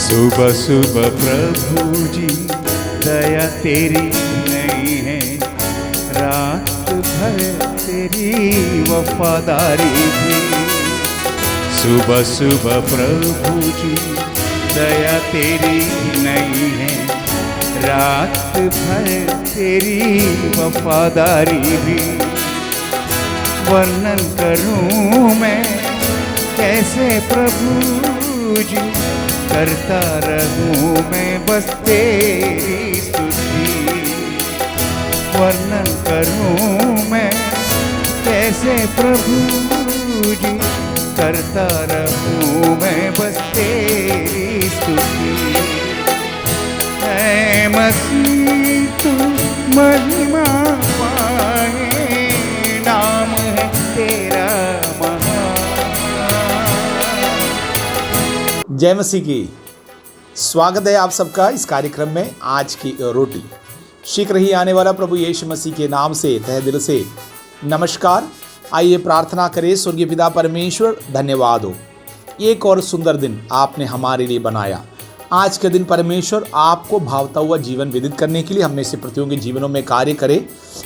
सुबह सुबह प्रभु जी दया तेरी नहीं है, रात भर तेरी वफादारी भी। सुबह सुबह प्रभु जी दया तेरी नहीं है, रात भर तेरी वफादारी भी। वर्णन करूं मैं कैसे प्रभु जी, करता रहूं मैं बस तेरी स्तुति। वर्णन करूं मैं कैसे प्रभु जी, करता रहूं मैं बस तेरी स्तुति। ऐ मसीह तू महिमा पाए, नाम है तेरा महान। जय मसीह की। स्वागत है आप सबका इस कार्यक्रम में। आज की रोटी शीघ्र ही आने वाला प्रभु यीशु मसीह के नाम से तहे दिल से नमस्कार। आइए प्रार्थना करें। स्वर्गीय पिता परमेश्वर, धन्यवाद हो, एक और सुंदर दिन आपने हमारे लिए बनाया। आज के दिन परमेश्वर आपको भावता हुआ जीवन व्यतीत करने के लिए हम में से प्रतियों के जीवनों में कार्य करें।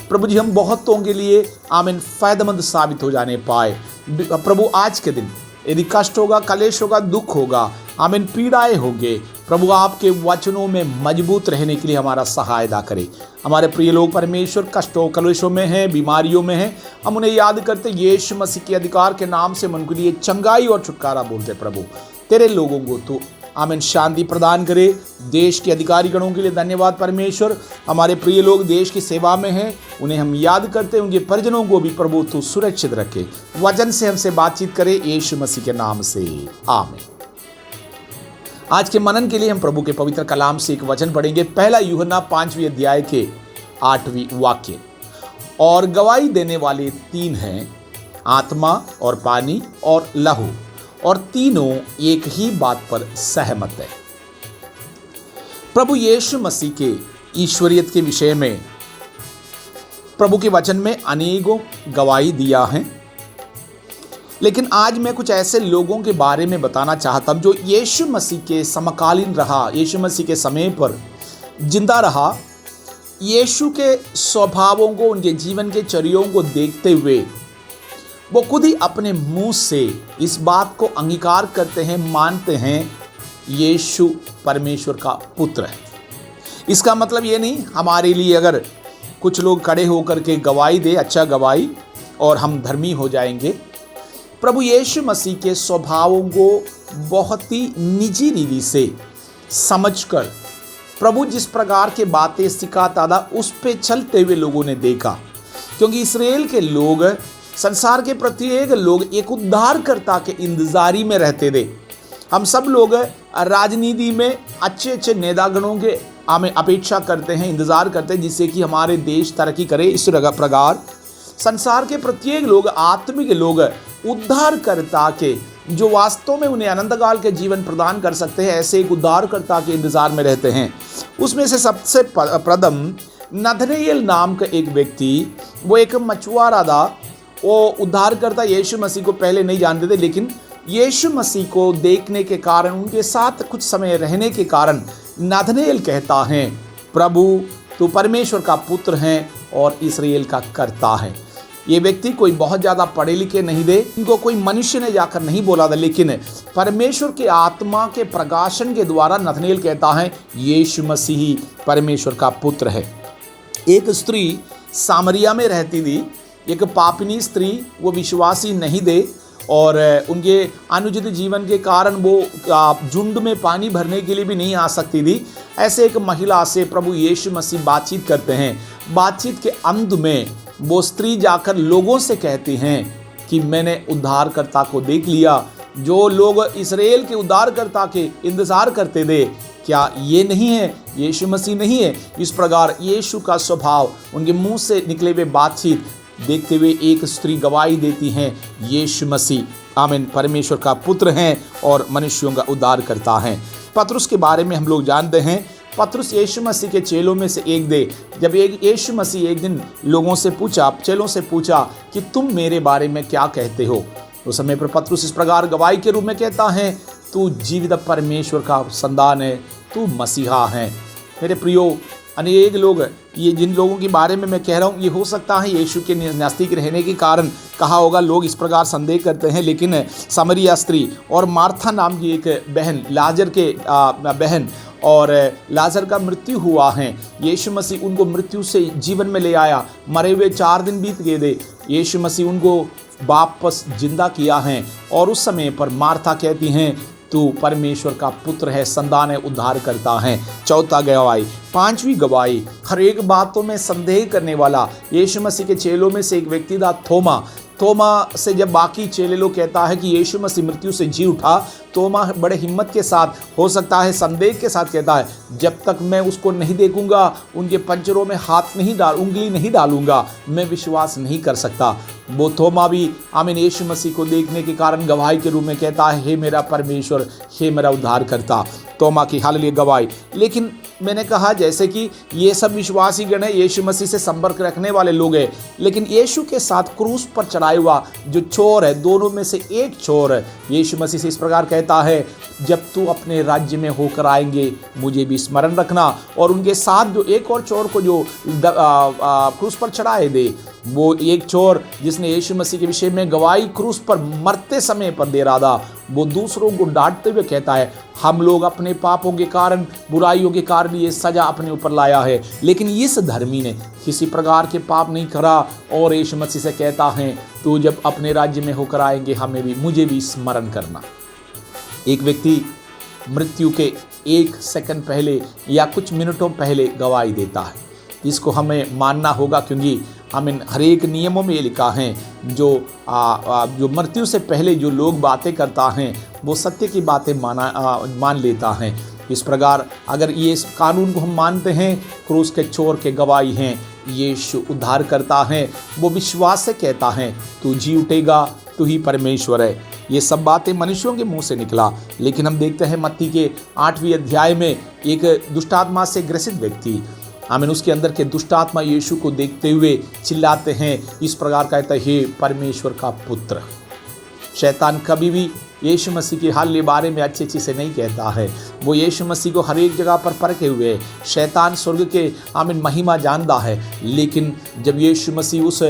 प्रभु जी, हम बहुतों के लिए आमीन फायदेमंद साबित हो जाने पाए। प्रभु आज के दिन यदि कष्ट होगा, कलेश होगा, दुख होगा, आमीन पीड़ाएं होंगे, प्रभु आपके वचनों में मजबूत रहने के लिए हमारा सहायता करें। हमारे प्रिय लोग परमेश्वर कष्टों कलेशों में हैं, बीमारियों में हैं, हम उन्हें याद करते यीशु मसीह के अधिकार के नाम से उनके लिए चंगाई और छुटकारा बोलते। प्रभु तेरे लोगों को तो आमीन शांति प्रदान करे। देश के अधिकारी गणों के लिए धन्यवाद परमेश्वर। हमारे प्रिय लोग देश की सेवा में हैं, उन्हें हम याद करते हैं, उनके परिजनों को भी प्रभु तू सुरक्षित रखे। वचन से हमसे बातचीत करे यीशु मसीह के नाम से, आमीन। आज के मनन के लिए हम प्रभु के पवित्र कलाम से एक वचन पढ़ेंगे। पहला यूहन्ना 5वें अध्याय के 8वें वाक्य। और गवाही देने वाले तीन हैं, आत्मा और पानी और लहू, और तीनों एक ही बात पर सहमत है। प्रभु यीशु मसीह के ईश्वरियत के विषय में प्रभु के वचन में अनेकों गवाही दिया है, लेकिन आज मैं कुछ ऐसे लोगों के बारे में बताना चाहता हूं जो यीशु मसीह के समकालीन रहा, यीशु मसीह के समय पर जिंदा रहा। यीशु के स्वभावों को, उनके जीवन के चर्यों को देखते हुए वो खुद ही अपने मुंह से इस बात को अंगीकार करते हैं, मानते हैं यीशु परमेश्वर का पुत्र है। इसका मतलब ये नहीं हमारे लिए अगर कुछ लोग खड़े होकर के गवाही दे, अच्छा गवाही, और हम धर्मी हो जाएंगे। प्रभु यीशु मसीह के स्वभावों को बहुत ही निजी रीति से समझकर प्रभु जिस प्रकार के बातें सिखाता था उस पे चलते हुए लोगों ने देखा। क्योंकि इस्राएल के लोग, संसार के प्रत्येक लोग एक उद्धारकर्ता के इंतजारी में रहते थे। हम सब लोग राजनीति में अच्छे अच्छे नेतागणों के हमें अपेक्षा करते हैं, इंतजार करते हैं, जिससे कि हमारे देश तरक्की करे। इस प्रकार संसार के प्रत्येक लोग, आत्मिक लोग, उद्धारकर्ता के जो वास्तव में उन्हें अनंतकाल के जीवन प्रदान कर सकते हैं, ऐसे एक उद्धारकर्ता के इंतजार में रहते हैं। उसमें से सबसे प्रथम नथनएल नाम का एक व्यक्ति, वो एक मछुआरा था। वो उद्धारकर्ता यीशु मसीह को पहले नहीं जानते थे, लेकिन यीशु मसीह को देखने के कारण, उनके साथ कुछ समय रहने के कारण नथनएल कहता है, प्रभु तू परमेश्वर का पुत्र है और इस्राएल का कर्ता है। ये व्यक्ति कोई बहुत ज़्यादा पढ़े लिखे नहीं थे, इनको कोई मनुष्य ने जाकर नहीं बोला था, लेकिन परमेश्वर के आत्मा के प्रकाशन के द्वारा नथनएल कहता है यीशु मसीह ही परमेश्वर का पुत्र है। एक स्त्री सामरिया में रहती थी, एक पापिनी स्त्री, वो विश्वासी नहीं थे और उनके अनुचित जीवन के कारण वो झुंड में पानी भरने के लिए भी नहीं आ सकती थी। ऐसे एक महिला से प्रभु यीशु मसीह बातचीत करते हैं। बातचीत के अंत में वो स्त्री जाकर लोगों से कहती हैं कि मैंने उद्धारकर्ता को देख लिया। जो लोग इस्राएल के उद्धारकर्ता के इंतजार करते थे, क्या ये नहीं है, यीशु मसीह नहीं है? इस प्रकार यीशु का स्वभाव, उनके मुंह से निकले हुए बातचीत देखते हुए एक स्त्री गवाही देती हैं, यीशु मसीह आमीन परमेश्वर का पुत्र हैं और मनुष्यों का उद्धार करता है। पतरस के बारे में हम लोग जानते हैं। पतरस यीशु मसीह के चेलों में से एक थे। जब यीशु मसीह एक दिन चेलों से पूछा कि तुम मेरे बारे में क्या कहते हो, उस समय पर पतरस इस प्रकार गवाही के रूप में कहता है तू जीवित परमेश्वर का संतान है, तू मसीहा है। मेरे प्रियो, अनेक लोग, ये जिन लोगों के बारे में मैं कह रहा हूँ, ये हो सकता है यीशु के नज़दीक रहने के कारण कहा होगा, लोग इस प्रकार संदेह करते हैं। लेकिन समरिया स्त्री और मार्था नाम की एक बहन, लाजर के बहन, और लाजर का मृत्यु हुआ है, यीशु मसीह उनको मृत्यु से जीवन में ले आया। मरे हुए 4 दिन बीत गए थे, यीशु मसीह उनको वापस जिंदा किया है। और उस समय पर मार्था कहती हैं, तू परमेश्वर का पुत्र है, संतान है, उद्धार करता है। चौथा गवाही। पांचवी गवाही, हर एक बातों में संदेह करने वाला यीशु मसीह के चेलों में से एक व्यक्ति था, थोमा। तोमा से जब बाकी चेले लोग कहता है कि यीशु मसीह मृत्यु से जी उठा, तोमा बड़े हिम्मत के साथ, हो सकता है संदेह के साथ कहता है, जब तक मैं उसको नहीं देखूंगा, उनके पंजरों में उंगली नहीं डालूंगा, मैं विश्वास नहीं कर सकता। वो थोमा भी आमीन यीशु मसीह को देखने के कारण गवाही के रूप में कहता है, हे मेरा परमेश्वर, हे मेरा उद्धार करता। तोमा की हालेलुया गवाही। लेकिन मैंने कहा जैसे कि ये सब विश्वासी गण है, यीशु मसीह से संपर्क रखने वाले लोग हैं, लेकिन यीशु के साथ क्रूस पर चढ़ाया हुआ जो चोर है, दोनों में से एक चोर है, यीशु मसीह से इस प्रकार कहता है, जब तू अपने राज्य में होकर आएंगे मुझे भी स्मरण रखना। और उनके साथ जो एक और चोर को जो क्रूस पर चढ़ाए दे, वो एक चोर जिसने यीशु मसीह के विषय में गवाही क्रूस पर मरते समय पर दे रहा था, वो दूसरों को डांटते हुए कहता है, हम लोग अपने पापों के कारण, बुराइयों के कारण ये सजा अपने ऊपर लाया है, लेकिन इस धर्मी ने किसी प्रकार के पाप नहीं करा। और यीशु मसीह से कहता है, तो जब अपने राज्य में होकर आएंगे मुझे भी स्मरण करना। एक व्यक्ति मृत्यु के 1 सेकंड पहले या कुछ मिनटों पहले गवाही देता है, इसको हमें मानना होगा, क्योंकि हमें हर एक नियमों में ये लिखा है, जो मृत्यु से पहले जो लोग बातें करता हैं वो सत्य की बातें मान लेता है। इस प्रकार अगर ये इस कानून को हम मानते हैं, क्रूस के चोर के गवाही हैं, यीशु उद्धार करता है, वो विश्वास से कहता है, तू जी उठेगा, तू ही परमेश्वर है। ये सब बातें मनुष्यों के मुंह से निकला। लेकिन हम देखते हैं मत्ती के 8वें अध्याय में एक दुष्टात्मा से ग्रसित व्यक्ति, आमीन, उसके अंदर के दुष्टात्मा यीशु को देखते हुए चिल्लाते हैं, इस प्रकार कहता है, हे परमेश्वर का पुत्र। शैतान कभी भी यीशु मसीह के हाल के बारे में अच्छी चीज़ें नहीं कहता है, वो यीशु मसीह को हर एक जगह पर परखे हुए। शैतान स्वर्ग के आमीन महिमा जानता है, लेकिन जब यीशु मसीह उस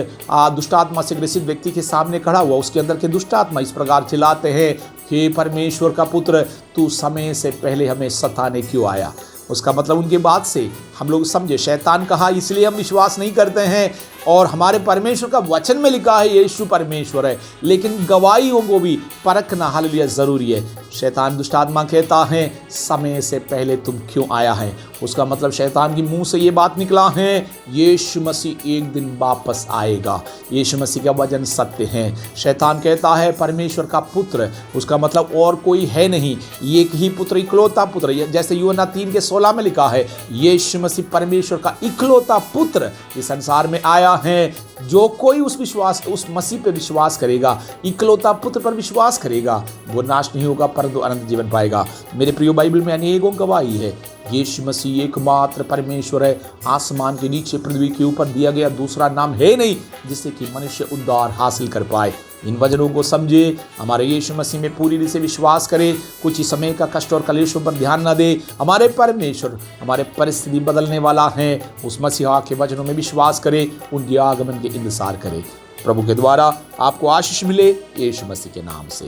दुष्टात्मा से ग्रसित व्यक्ति के सामने खड़ा हुआ, उसके अंदर के दुष्टात्मा इस प्रकार चिल्लाते हैं, हे परमेश्वर का पुत्र, तू समय से पहले हमें सताने क्यों आया। उसका मतलब उनके बात से हम लोग समझे, शैतान कहा इसलिए हम विश्वास नहीं करते हैं, और हमारे परमेश्वर का वचन में लिखा है यीशु परमेश्वर है, लेकिन गवाहियों को भी परखना हालेलुया ज़रूरी है। शैतान दुष्टात्मा कहता है, समय से पहले तुम क्यों आया है। उसका मतलब शैतान के मुंह से ये बात निकला है, यीशु मसीह एक दिन वापस आएगा, यीशु मसीह का वचन सत्य है। शैतान कहता है परमेश्वर का पुत्र, उसका मतलब और कोई है नहीं, एक ही पुत्र, इकलौता पुत्र, जैसे यूहन्ना 3:16 में लिखा है, यीशु मसीह परमेश्वर का इकलौता पुत्र इस संसार में आया है। जो कोई उस मसीह पे विश्वास करेगा, इकलौता पुत्र पर विश्वास करेगा, वो नाश नहीं होगा परंतु अनंत जीवन पाएगा। मेरे प्रियो, बाइबल में अनेकों गवाही है, यीशु मसीह एकमात्र परमेश्वर है। आसमान के नीचे पृथ्वी के ऊपर दिया गया दूसरा नाम है नहीं जिससे कि मनुष्य उद्धार हासिल कर पाए। इन वचनों को समझे, हमारे यीशु मसीह में पूरी रीति से विश्वास करे, कुछ ही समय का कष्ट और कलेशों पर ध्यान न दे। हमारे परमेश्वर हमारे परिस्थिति बदलने वाला है, उस मसीहा के वचनों में विश्वास करे, उनके आगमन के इंतजार करे। प्रभु के द्वारा आपको आशीष मिले, यीशु मसीह के नाम से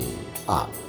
आमीन।